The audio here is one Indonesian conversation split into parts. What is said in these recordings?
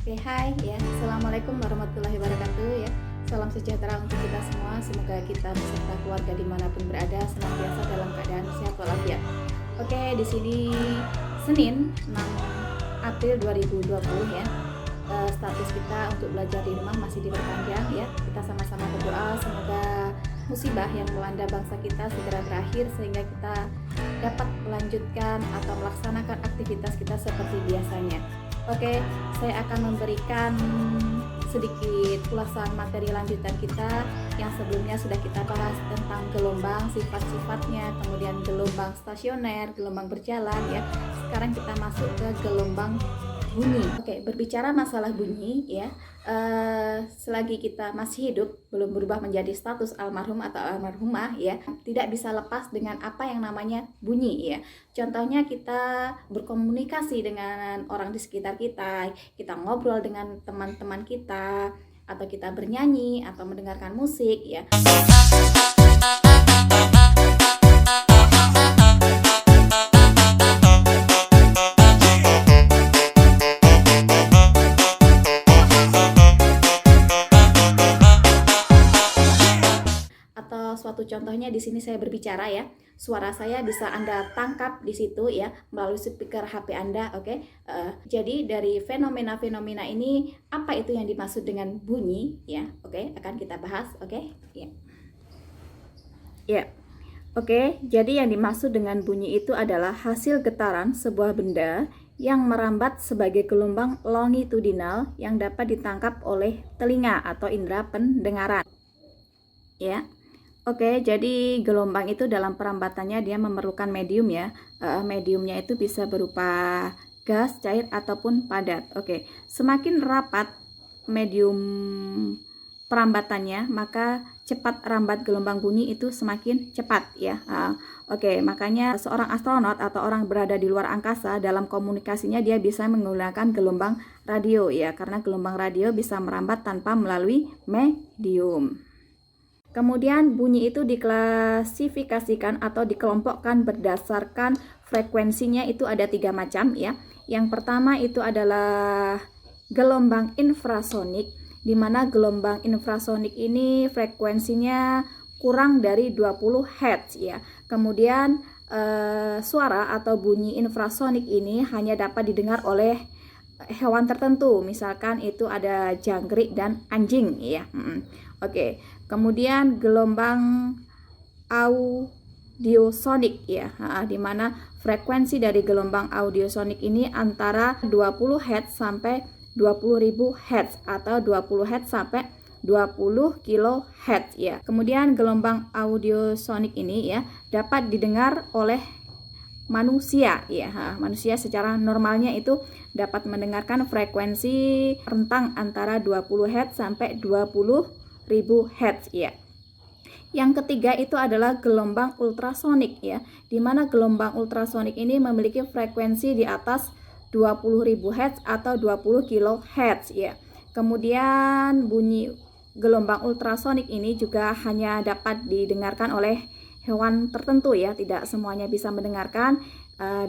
Oke, hai ya. Assalamualaikum warahmatullahi wabarakatuh ya. Salam sejahtera untuk kita semua. Semoga kita beserta keluarga dimanapun berada senantiasa dalam keadaan sehat walafiat. Oke, di sini Senin 6 April 2020 ya. Status kita untuk belajar di rumah masih diperpanjang ya. Kita sama-sama berdoa semoga musibah yang melanda bangsa kita segera berakhir sehingga kita dapat melanjutkan atau melaksanakan aktivitas kita seperti biasanya. Oke, saya akan memberikan sedikit ulasan materi lanjutan kita yang sebelumnya sudah kita bahas tentang gelombang, sifat-sifatnya, kemudian gelombang stasioner, gelombang berjalan ya. Sekarang kita masuk ke gelombang bunyi. Oke, berbicara masalah bunyi ya, selagi kita masih hidup belum berubah menjadi status almarhum atau almarhumah ya, tidak bisa lepas dengan apa yang namanya bunyi ya. Contohnya kita berkomunikasi dengan orang di sekitar kita, kita ngobrol dengan teman-teman kita, atau kita bernyanyi atau mendengarkan musik ya. Atau suatu contohnya di sini saya berbicara ya, suara saya bisa Anda tangkap di situ ya melalui speaker HP Anda, oke? Jadi dari fenomena-fenomena ini apa itu yang dimaksud dengan bunyi ya, oke? Akan kita bahas, oke? Ya. Ya. Oke, jadi yang dimaksud dengan bunyi itu adalah hasil getaran sebuah benda yang merambat sebagai gelombang longitudinal yang dapat ditangkap oleh telinga atau indera pendengaran. Ya. Oke, jadi gelombang itu dalam perambatannya dia memerlukan medium ya. Mediumnya itu bisa berupa gas, cair, ataupun padat. Oke, semakin rapat medium perambatannya, maka cepat rambat gelombang bunyi itu semakin cepat ya. Oke, makanya seorang astronot atau orang berada di luar angkasa dalam komunikasinya dia bisa menggunakan gelombang radio ya, karena gelombang radio bisa merambat tanpa melalui medium. Kemudian bunyi itu diklasifikasikan atau dikelompokkan berdasarkan frekuensinya, itu ada 3 macam ya. Yang pertama itu adalah gelombang infrasonik, di mana gelombang infrasonik ini frekuensinya kurang dari 20 Hz ya. Kemudian suara atau bunyi infrasonik ini hanya dapat didengar oleh hewan tertentu, misalkan itu ada jangkrik dan anjing ya. Oke, kemudian gelombang audiosonik ya, di mana frekuensi dari gelombang audiosonik ini antara 20 Hz sampai 20.000 Hz atau 20 Hz sampai 20 kHz ya. Kemudian gelombang audiosonik ini ya dapat didengar oleh manusia ya. Manusia secara normalnya itu dapat mendengarkan frekuensi rentang antara 20 Hz sampai 20.000 Hz ya. Yang ketiga itu adalah gelombang ultrasonik ya, di mana gelombang ultrasonik ini memiliki frekuensi di atas 20.000 Hz atau 20 kHz ya. Kemudian bunyi gelombang ultrasonik ini juga hanya dapat didengarkan oleh hewan tertentu ya, tidak semuanya bisa mendengarkan.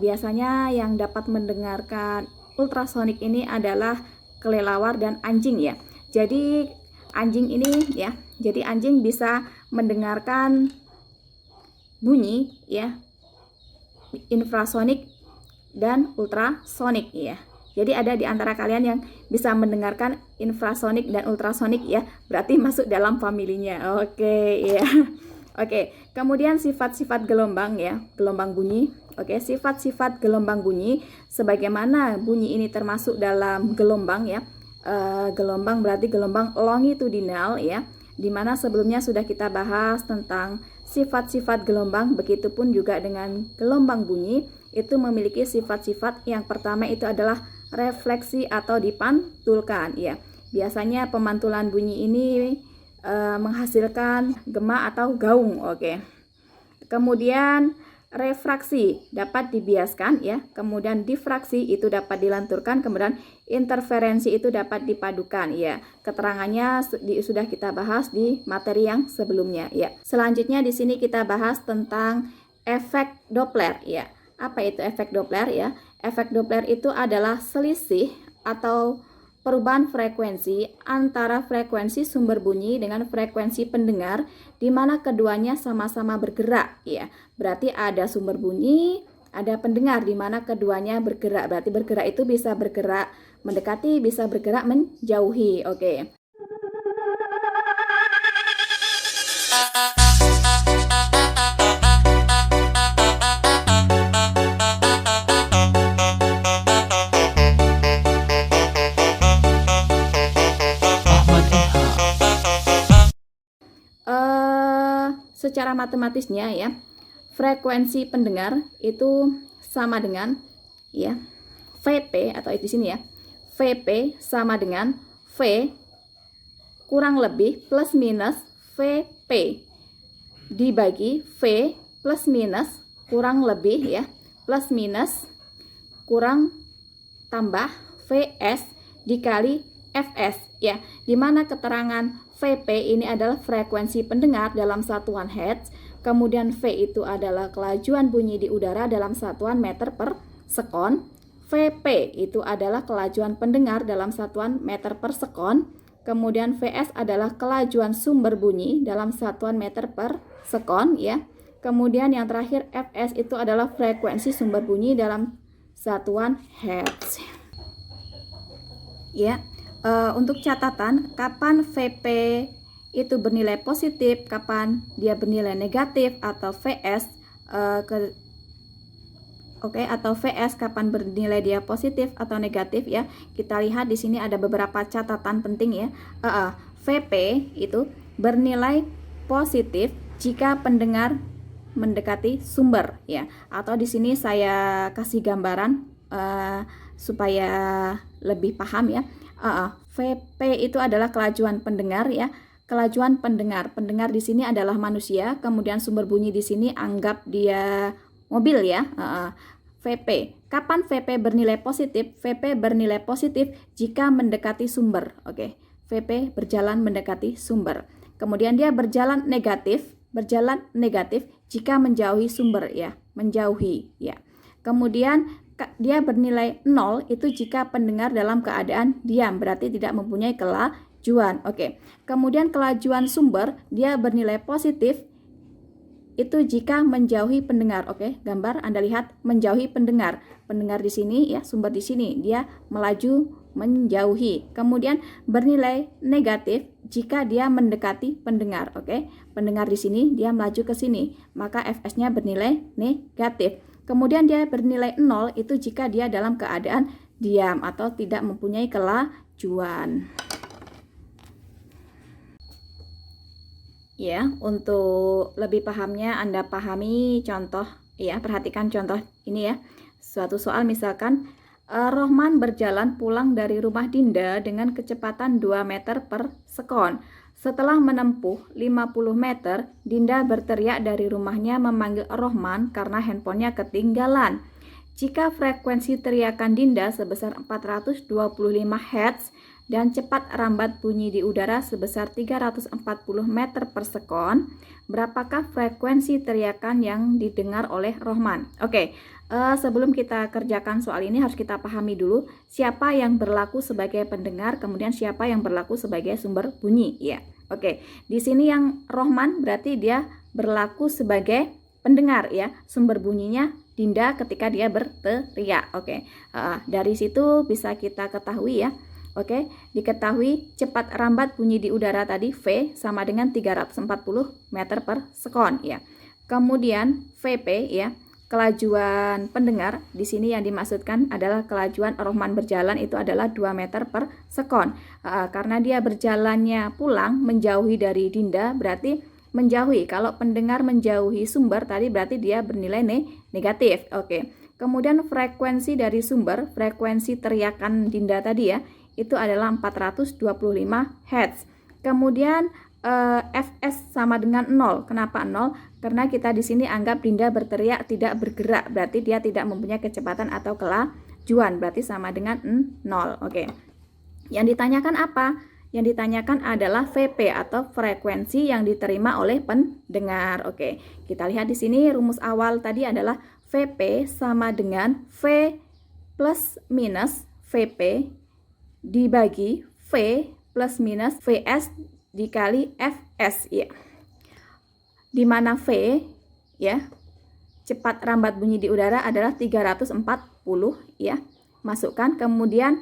Biasanya yang dapat mendengarkan ultrasonik ini adalah kelelawar dan anjing ya. Jadi anjing ini ya, jadi anjing bisa mendengarkan bunyi ya, infrasonik dan ultrasonik ya. Jadi ada di antara kalian yang bisa mendengarkan infrasonik dan ultrasonik ya, berarti masuk dalam familinya. Oke ya. Oke, kemudian sifat-sifat gelombang ya, gelombang bunyi. Oke, sifat-sifat gelombang bunyi, sebagaimana bunyi ini termasuk dalam gelombang ya. Gelombang berarti gelombang longitudinal ya, dimana sebelumnya sudah kita bahas tentang sifat-sifat gelombang. Begitupun juga dengan gelombang bunyi, itu memiliki sifat-sifat. Yang pertama itu adalah refleksi atau dipantulkan ya. Biasanya pemantulan bunyi ini menghasilkan gema atau gaung. Oke. Kemudian refraksi dapat dibiaskan ya, kemudian difraksi itu dapat dilanturkan, kemudian interferensi itu dapat dipadukan ya. Keterangannya sudah kita bahas di materi yang sebelumnya ya. Selanjutnya di sini kita bahas tentang efek Doppler ya. Apa itu efek Doppler ya? Efek Doppler itu adalah selisih atau perubahan frekuensi antara frekuensi sumber bunyi dengan frekuensi pendengar di mana keduanya sama-sama bergerak ya. Berarti ada sumber bunyi, ada pendengar di mana keduanya bergerak. Berarti bergerak itu bisa bergerak mendekati, bisa bergerak menjauhi. Oke. Secara matematisnya ya, frekuensi pendengar itu sama dengan ya VP atau di sini ya, VP sama dengan V kurang lebih plus minus VP dibagi V plus minus kurang lebih ya, plus minus kurang tambah VS dikali Fs ya, dimana keterangan VP ini adalah frekuensi pendengar dalam satuan hertz, kemudian V itu adalah kelajuan bunyi di udara dalam satuan meter per sekon, VP itu adalah kelajuan pendengar dalam satuan meter per sekon, kemudian Vs adalah kelajuan sumber bunyi dalam satuan meter per sekon ya, kemudian yang terakhir Fs itu adalah frekuensi sumber bunyi dalam satuan hertz ya. Untuk catatan, kapan VP itu bernilai positif, kapan dia bernilai negatif, atau VS atau VS kapan bernilai dia positif atau negatif ya. Kita lihat di sini ada beberapa catatan penting ya. VP itu bernilai positif jika pendengar mendekati sumber ya. Atau di sini saya kasih gambaran supaya lebih paham ya. VP itu adalah kelajuan pendengar ya. Kelajuan pendengar. Pendengar di sini adalah manusia, kemudian sumber bunyi di sini anggap dia mobil ya. VP. Kapan VP bernilai positif? VP bernilai positif jika mendekati sumber. Oke. VP berjalan mendekati sumber. Kemudian dia berjalan negatif jika menjauhi sumber ya, menjauhi ya. Kemudian dia bernilai 0 itu jika pendengar dalam keadaan diam, berarti tidak mempunyai kelajuan. Oke. Kemudian kelajuan sumber dia bernilai positif itu jika menjauhi pendengar. Oke, gambar Anda lihat menjauhi pendengar. Pendengar di sini ya, sumber di sini dia melaju menjauhi. Kemudian bernilai negatif jika dia mendekati pendengar. Oke. Pendengar di sini dia melaju ke sini, maka Fs-nya bernilai negatif. Kemudian dia bernilai 0 itu jika dia dalam keadaan diam atau tidak mempunyai kelajuan. Ya, untuk lebih pahamnya Anda pahami contoh ya, perhatikan contoh ini ya. Suatu soal misalkan Rohman berjalan pulang dari rumah Dinda dengan kecepatan 2 meter per sekon. Setelah menempuh 50 meter, Dinda berteriak dari rumahnya memanggil Rohman karena handphonenya ketinggalan. Jika frekuensi teriakan Dinda sebesar 425 Hz dan cepat rambat bunyi di udara sebesar 340 meter per sekon, berapakah frekuensi teriakan yang didengar oleh Rohman? Oke, sebelum kita kerjakan soal ini harus kita pahami dulu siapa yang berlaku sebagai pendengar, kemudian siapa yang berlaku sebagai sumber bunyi ya. Oke, di sini yang Rohman berarti dia berlaku sebagai pendengar ya, sumber bunyinya Dinda ketika dia berteriak. Oke, dari situ bisa kita ketahui ya. Oke, diketahui cepat rambat bunyi di udara tadi V sama dengan 340 meter per sekon ya. Kemudian VP ya, kelajuan pendengar di sini yang dimaksudkan adalah kelajuan Rohman berjalan itu adalah 2 meter per sekon. Karena dia berjalannya pulang menjauhi dari Dinda berarti menjauhi. Kalau pendengar menjauhi sumber tadi berarti dia bernilai negatif. Oke. Kemudian frekuensi dari sumber, frekuensi teriakan Dinda tadi ya, itu adalah 425 Hz. Kemudian Fs sama dengan 0. Kenapa 0? Karena kita di sini anggap Dinda berteriak tidak bergerak, berarti dia tidak mempunyai kecepatan atau kelajuan, berarti sama dengan 0. Oke. Yang ditanyakan apa? Yang ditanyakan adalah VP atau frekuensi yang diterima oleh pendengar. Oke. Kita lihat di sini rumus awal tadi adalah VP sama dengan V plus minus VP dibagi V plus minus Vs dikali Fs ya. Di mana V ya, cepat rambat bunyi di udara adalah 340 ya. Masukkan, kemudian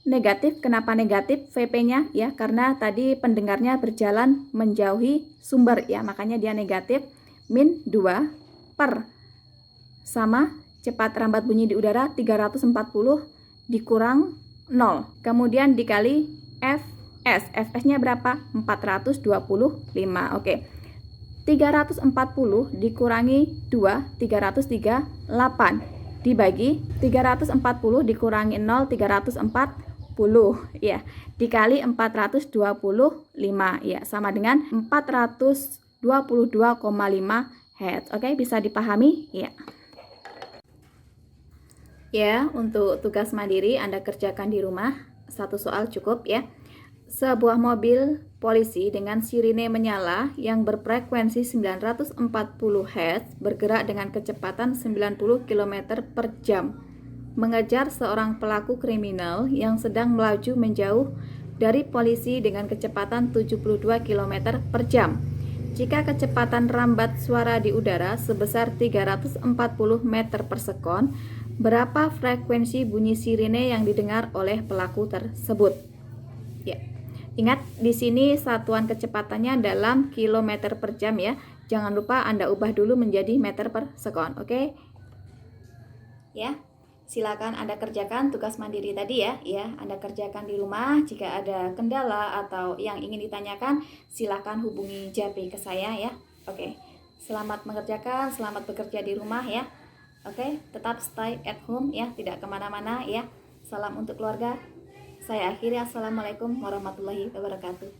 negatif. Kenapa negatif Vp-nya ya? Karena tadi pendengarnya berjalan menjauhi sumber ya, makanya dia negatif. Min 2 per sama cepat rambat bunyi di udara 340 dikurang 0. Kemudian dikali Fs. Fs-nya berapa? 425. Oke. 340 dikurangi 2, 338 dibagi 340 dikurangi 0, 340 ya, dikali 425 ya, sama dengan 422,5 Hz. Oke, bisa dipahami ya. Ya, untuk tugas mandiri Anda kerjakan di rumah, satu soal cukup ya. Sebuah mobil polisi dengan sirine menyala yang berfrekuensi 940 Hz bergerak dengan kecepatan 90 km per jam mengejar seorang pelaku kriminal yang sedang melaju menjauh dari polisi dengan kecepatan 72 km per jam. Jika kecepatan rambat suara di udara sebesar 340 meter per sekon, berapa frekuensi bunyi sirine yang didengar oleh pelaku tersebut? Ya. Ingat, di sini satuan kecepatannya dalam kilometer per jam ya. Jangan lupa Anda ubah dulu menjadi meter per sekon, oke? Ya, silakan Anda kerjakan tugas mandiri tadi ya. Ya, Anda kerjakan di rumah. Jika ada kendala atau yang ingin ditanyakan, silakan hubungi JP ke saya ya. Oke, selamat mengerjakan, selamat bekerja di rumah ya. Oke, tetap stay at home ya, tidak kemana-mana ya. Salam untuk keluarga. Saya akhiri, assalamualaikum warahmatullahi wabarakatuh.